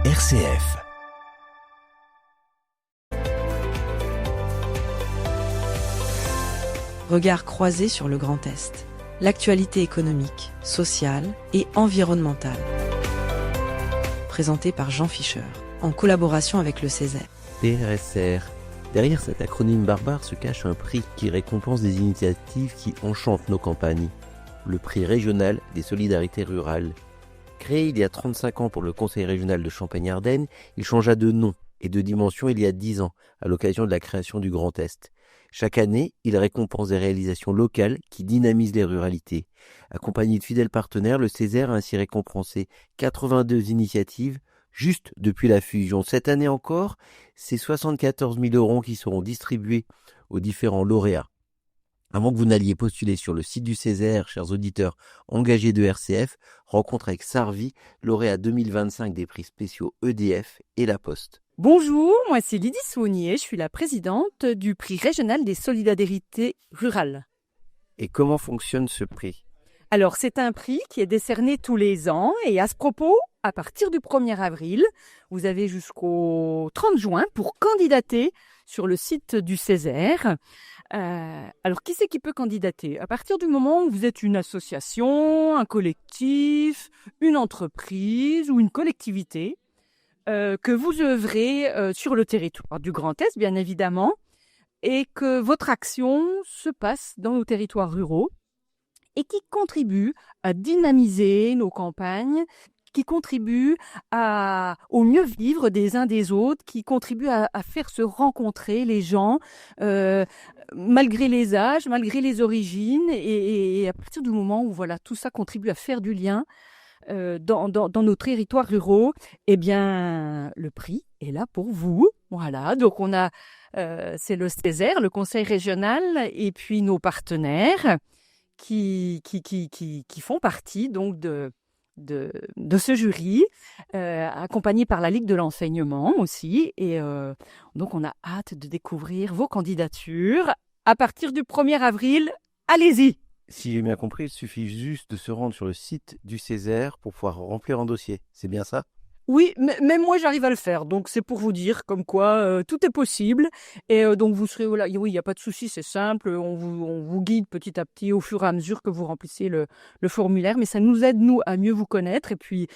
RCF. Regard croisé sur le Grand Est. L'actualité économique, sociale et environnementale. Présenté par Jean Fischer, en collaboration avec le Césaire. PRSR. Derrière cet acronyme barbare se cache un prix qui récompense des initiatives qui enchantent nos campagnes. Le prix régional des solidarités rurales. Créé il y a 35 ans pour le Conseil régional de Champagne-Ardenne, il changea de nom et de dimension il y a 10 ans, à l'occasion de la création du Grand Est. Chaque année, il récompense des réalisations locales qui dynamisent les ruralités. Accompagné de fidèles partenaires, le Césaire a ainsi récompensé 82 initiatives juste depuis la fusion. Cette année encore, c'est 74 000 € qui seront distribués aux différents lauréats. Avant que vous n'alliez postuler sur le site du Césaire, chers auditeurs engagés de RCF, rencontre avec Sarvi, lauréat 2025 des prix spéciaux EDF et La Poste. Bonjour, moi c'est Lydie Saunier, je suis la présidente du prix régional des solidarités rurales. Et comment fonctionne ce prix ? Alors c'est un prix qui est décerné tous les ans et à ce propos, à partir du 1er avril, vous avez jusqu'au 30 juin pour candidater sur le site du Césaire. Alors qui c'est qui peut candidater ? À partir du moment où vous êtes une association, un collectif, une entreprise ou une collectivité, que vous œuvrez sur le territoire du Grand Est, bien évidemment, et que votre action se passe dans nos territoires ruraux et qui contribue à dynamiser nos campagnes, qui contribue au mieux vivre des uns des autres, qui contribue à faire se rencontrer les gens malgré les âges, malgré les origines, et à partir du moment où voilà, tout ça contribue à faire du lien dans nos territoires ruraux, eh bien, le prix est là pour vous. Voilà, donc on a, c'est le Césaire, le Conseil régional, et puis nos partenaires qui font partie donc de ce jury, accompagné par la Ligue de l'enseignement aussi. Et donc, on a hâte de découvrir vos candidatures. À partir du 1er avril, allez-y! Si j'ai bien compris, il suffit juste de se rendre sur le site du Césaire pour pouvoir remplir un dossier. C'est bien ça ? Oui, même moi j'arrive à le faire, donc c'est pour vous dire comme quoi tout est possible, et donc vous serez là. Oui, il n'y a pas de souci, c'est simple, on vous guide petit à petit au fur et à mesure que vous remplissez le formulaire, mais ça nous aide nous à mieux vous connaître et puis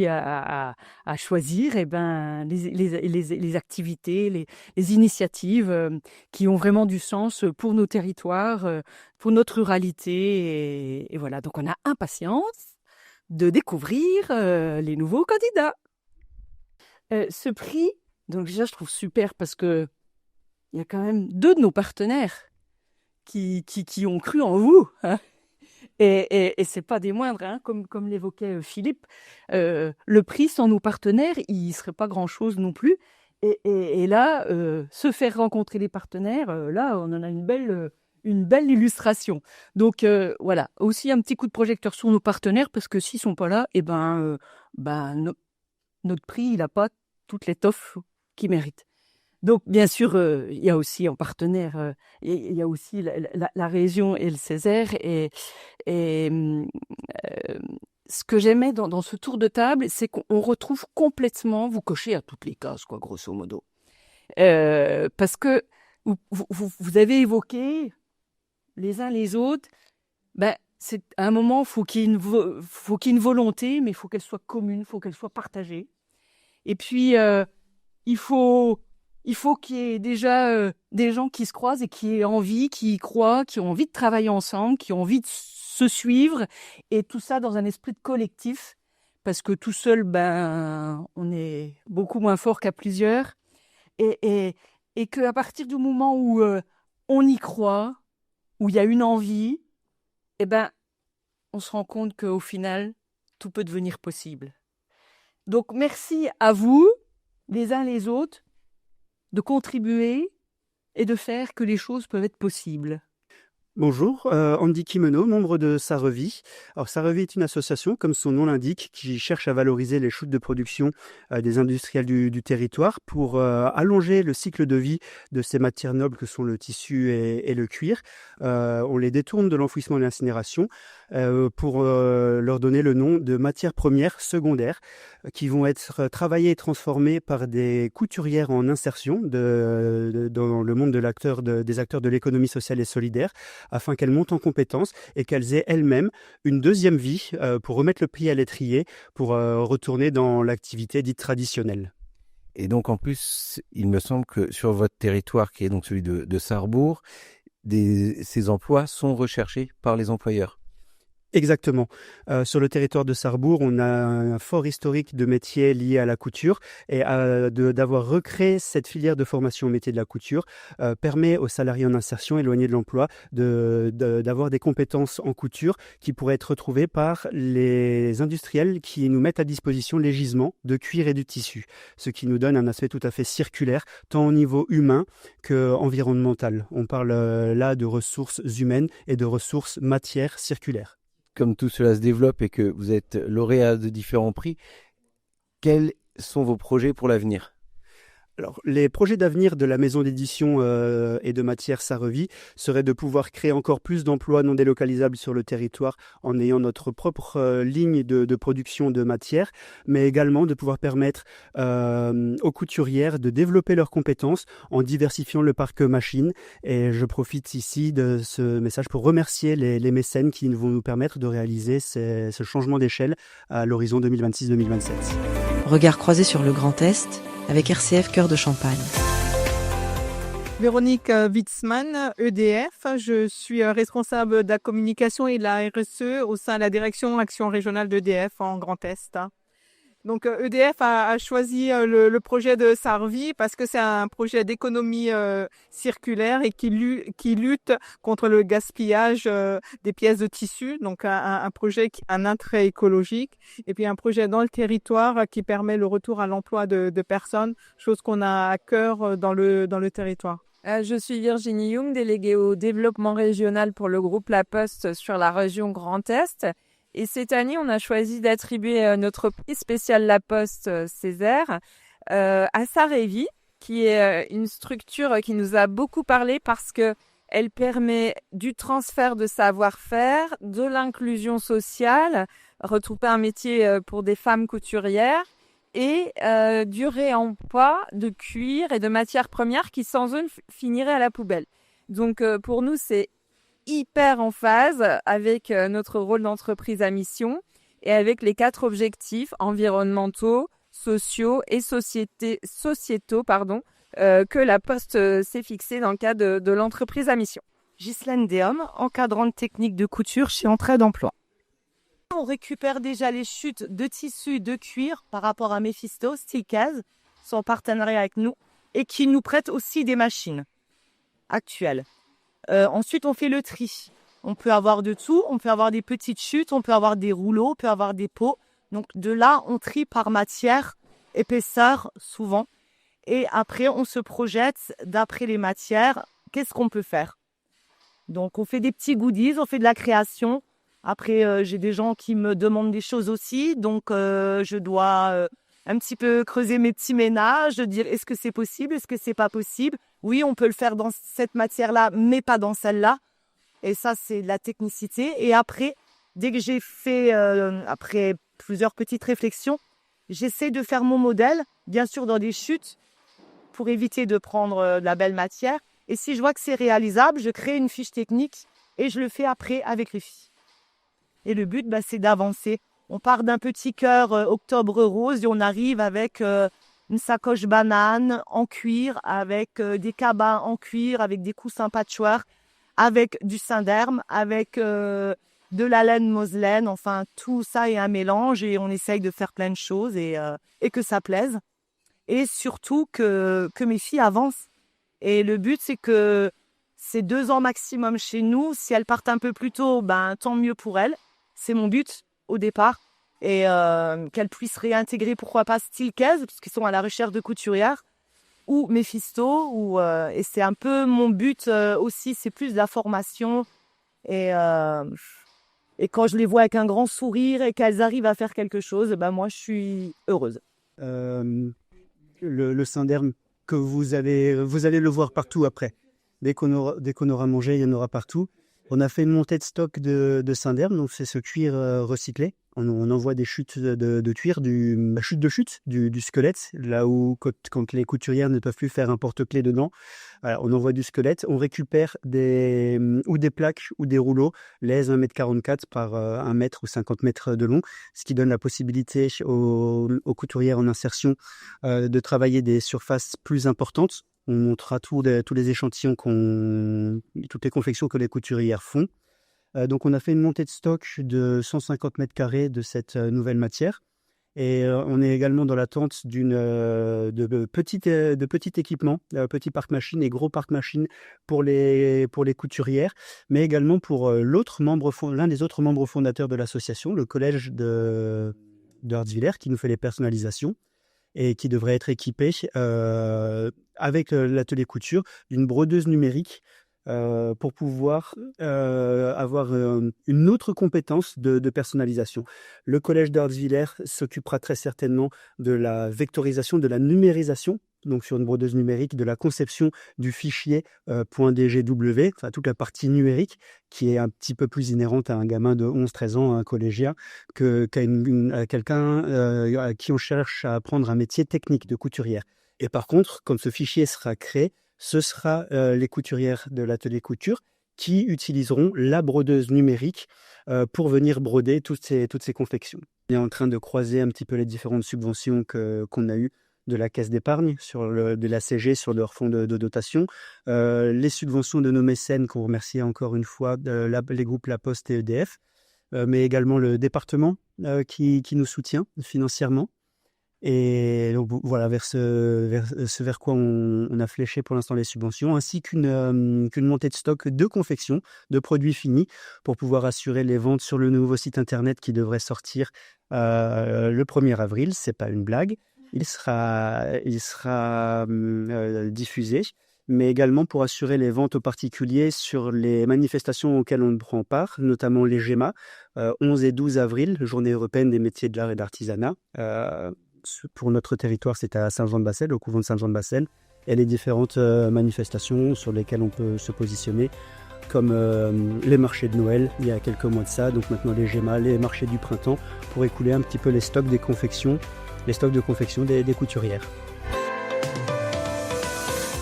à choisir les activités, les initiatives qui ont vraiment du sens pour nos territoires, pour notre ruralité, et voilà, donc on a impatience de découvrir les nouveaux candidats. Ce prix, donc déjà je trouve super parce que il y a quand même 2 de nos partenaires qui ont cru en vous, hein. Et c'est pas des moindres, hein, comme l'évoquait Philippe. Le prix sans nos partenaires, il serait pas grand-chose non plus. Et là, se faire rencontrer les partenaires, là on en a une belle illustration. Donc voilà, aussi un petit coup de projecteur sur nos partenaires, parce que s'ils sont pas là, notre prix, il n'a pas toute l'étoffe qu'il mérite. Donc bien sûr, il y a aussi en partenaire, il y a aussi la région et le Césaire. Et ce que j'aimais dans ce tour de table, c'est qu'on retrouve complètement, vous cochez à toutes les cases, quoi, grosso modo. Parce que vous avez évoqué les uns les autres, c'est à un moment, faut qu'il y ait une volonté, mais il faut qu'elle soit commune, il faut qu'elle soit partagée. Et puis, il faut qu'il y ait déjà des gens qui se croisent et qui aient envie, qui y croient, qui ont envie de travailler ensemble, qui ont envie de se suivre, et tout ça dans un esprit de collectif, parce que tout seul, on est beaucoup moins fort qu'à plusieurs, et qu'à partir du moment où on y croit, où il y a une envie, on se rend compte qu'au final, tout peut devenir possible. Donc, merci à vous, les uns les autres, de contribuer et de faire que les choses peuvent être possibles. Bonjour, Andy Kimeno, membre de Sarevi. Alors Sarevi est une association, comme son nom l'indique, qui cherche à valoriser les chutes de production des industriels du territoire pour allonger le cycle de vie de ces matières nobles que sont le tissu et le cuir. On les détourne de l'enfouissement et de l'incinération pour leur donner le nom de matières premières secondaires qui vont être travaillées et transformées par des couturières en insertion dans le monde des acteurs de l'économie sociale et solidaire, afin qu'elles montent en compétences et qu'elles aient elles-mêmes une deuxième vie pour remettre le pied à l'étrier, pour retourner dans l'activité dite traditionnelle. Et donc en plus, il me semble que sur votre territoire, qui est donc celui de Sarrebourg, ces emplois sont recherchés par les employeurs. Exactement. Sur le territoire de Sarrebourg, on a un fort historique de métiers liés à la couture et d'avoir recréé cette filière de formation au métier de la couture permet aux salariés en insertion éloignés de l'emploi d'avoir des compétences en couture qui pourraient être retrouvées par les industriels qui nous mettent à disposition les gisements de cuir et de tissu, ce qui nous donne un aspect tout à fait circulaire, tant au niveau humain qu'environnemental. On parle là de ressources humaines et de ressources matières circulaires. Comme tout cela se développe et que vous êtes lauréat de différents prix, quels sont vos projets pour l'avenir ? Alors, les projets d'avenir de la maison d'édition et de matière Sarevi seraient de pouvoir créer encore plus d'emplois non délocalisables sur le territoire en ayant notre propre ligne de production de matière, mais également de pouvoir permettre aux couturières de développer leurs compétences en diversifiant le parc machine. Et je profite ici de ce message pour remercier les mécènes qui vont nous permettre de réaliser ce changement d'échelle à l'horizon 2026-2027. Regard croisé sur le Grand Est avec RCF Cœur de Champagne. Véronique Witzmann, EDF. Je suis responsable de la communication et de la RSE au sein de la direction Action régionale d'EDF en Grand Est. Donc EDF a choisi le projet de Sarevi parce que c'est un projet d'économie circulaire et qui lutte contre le gaspillage des pièces de tissu. Donc un projet qui a un intérêt écologique et puis un projet dans le territoire qui permet le retour à l'emploi de personnes, chose qu'on a à cœur dans le territoire. Je suis Virginie Young, déléguée au développement régional pour le groupe La Poste sur la région Grand Est. Et cette année, on a choisi d'attribuer notre prix spécial La Poste Césaire à Sarevi, qui est une structure qui nous a beaucoup parlé parce que elle permet du transfert de savoir-faire, de l'inclusion sociale, retrouver un métier pour des femmes couturières et du réemploi de cuir et de matières premières qui sans eux finiraient à la poubelle. Donc pour nous, c'est hyper en phase avec notre rôle d'entreprise à mission et avec les 4 objectifs environnementaux, sociaux et sociétaux que la Poste s'est fixé dans le cadre de l'entreprise à mission. Ghislaine Déhomme, encadrante technique de couture chez Entraide d'Emploi. On récupère déjà les chutes de tissu de cuir par rapport à Mephisto, Steelcase, sont en partenariat avec nous et qui nous prêtent aussi des machines actuelles. Ensuite, on fait le tri. On peut avoir de tout, on peut avoir des petites chutes, on peut avoir des rouleaux, on peut avoir des pots. Donc de là, on trie par matière, épaisseur souvent. Et après, on se projette d'après les matières, qu'est-ce qu'on peut faire. Donc on fait des petits goodies, on fait de la création. Après, j'ai des gens qui me demandent des choses aussi. Donc je dois un petit peu creuser mes petits ménages, de dire est-ce que c'est possible, est-ce que c'est pas possible. Oui, on peut le faire dans cette matière-là, mais pas dans celle-là. Et ça, c'est de la technicité. Et après, dès que j'ai fait, après plusieurs petites réflexions, j'essaie de faire mon modèle, bien sûr dans des chutes, pour éviter de prendre de la belle matière. Et si je vois que c'est réalisable, je crée une fiche technique et je le fais après avec les filles. Et le but, c'est d'avancer. On part d'un petit cœur octobre rose et on arrive avec une sacoche banane en cuir, avec des cabas en cuir, avec des coussins patchwork, avec du synderme, avec de la laine moselène. Enfin, tout ça est un mélange et on essaye de faire plein de choses et que ça plaise. Et surtout que mes filles avancent. Et le but, c'est que c'est 2 ans maximum chez nous. Si elles partent un peu plus tôt, tant mieux pour elles. C'est mon but au départ. Et qu'elles puissent réintégrer, pourquoi pas, Steelcase, parce qu'ils sont à la recherche de couturières, ou Mephisto. Et c'est un peu mon but aussi, c'est plus de la formation Et quand je les vois avec un grand sourire et qu'elles arrivent à faire quelque chose, moi, je suis heureuse. Le Synderme que vous allez le voir partout après. Dès qu'on aura mangé, il y en aura partout. On a fait une montée de stock de Synderme, donc c'est ce cuir recyclé. On envoie des chutes de cuir, du squelette, là où quand les couturières ne peuvent plus faire un porte-clés dedans, voilà, on envoie du squelette. On récupère des plaques ou des rouleaux, lèse 1,44 m par 1 m ou 50 mètres de long, ce qui donne la possibilité aux couturières en insertion de travailler des surfaces plus importantes. On montrera tous les échantillons, toutes les confections que les couturières font. Donc on a fait une montée de stock de 150 mètres carrés de cette nouvelle matière. Et on est également dans l'attente de petits équipements, petits parcs-machines et gros parcs-machines pour les couturières, mais également pour l'un des autres membres fondateurs de l'association, le collège de Hartzwiller, qui nous fait les personnalisations et qui devrait être équipé avec l'atelier couture d'une brodeuse numérique pour pouvoir avoir une autre compétence de personnalisation. Le collège d'Hartzwiller s'occupera très certainement de la vectorisation, de la numérisation, donc sur une brodeuse numérique, de la conception du fichier .dgw, enfin toute la partie numérique qui est un petit peu plus inhérente à un gamin de 11-13 ans, à un collégien, qu'à quelqu'un à qui on cherche à apprendre un métier technique de couturière. Et par contre, quand ce fichier sera créé, ce sera les couturières de l'atelier couture qui utiliseront la brodeuse numérique pour venir broder toutes ces confections. On est en train de croiser un petit peu les différentes subventions qu'on a eues de la caisse d'épargne, de la CG sur leur fonds de dotation, les subventions de nos mécènes qu'on remercie encore une fois, les groupes La Poste et EDF, mais également le département qui nous soutient financièrement. Et donc voilà, vers quoi on a fléché pour l'instant les subventions, ainsi qu'une montée de stock de confection, de produits finis, pour pouvoir assurer les ventes sur le nouveau site internet qui devrait sortir le 1er avril. C'est pas une blague. Il sera diffusé, mais également pour assurer les ventes aux particuliers sur les manifestations auxquelles on prend part, notamment les GEMA, 11 et 12 avril, Journée européenne des métiers de l'art et de l'artisanat. Pour notre territoire, c'est à Saint-Jean-de-Bassel, au couvent de Saint-Jean-de-Bassel, et les différentes manifestations sur lesquelles on peut se positionner, comme les marchés de Noël, il y a quelques mois de ça, donc maintenant les GEMA, les marchés du printemps, pour écouler un petit peu les stocks de confection des couturières.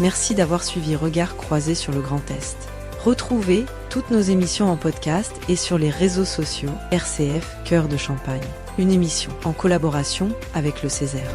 Merci d'avoir suivi Regards croisés sur le Grand Est. Retrouvez toutes nos émissions en podcast et sur les réseaux sociaux RCF Cœur de Champagne. Une émission en collaboration avec le Césaire.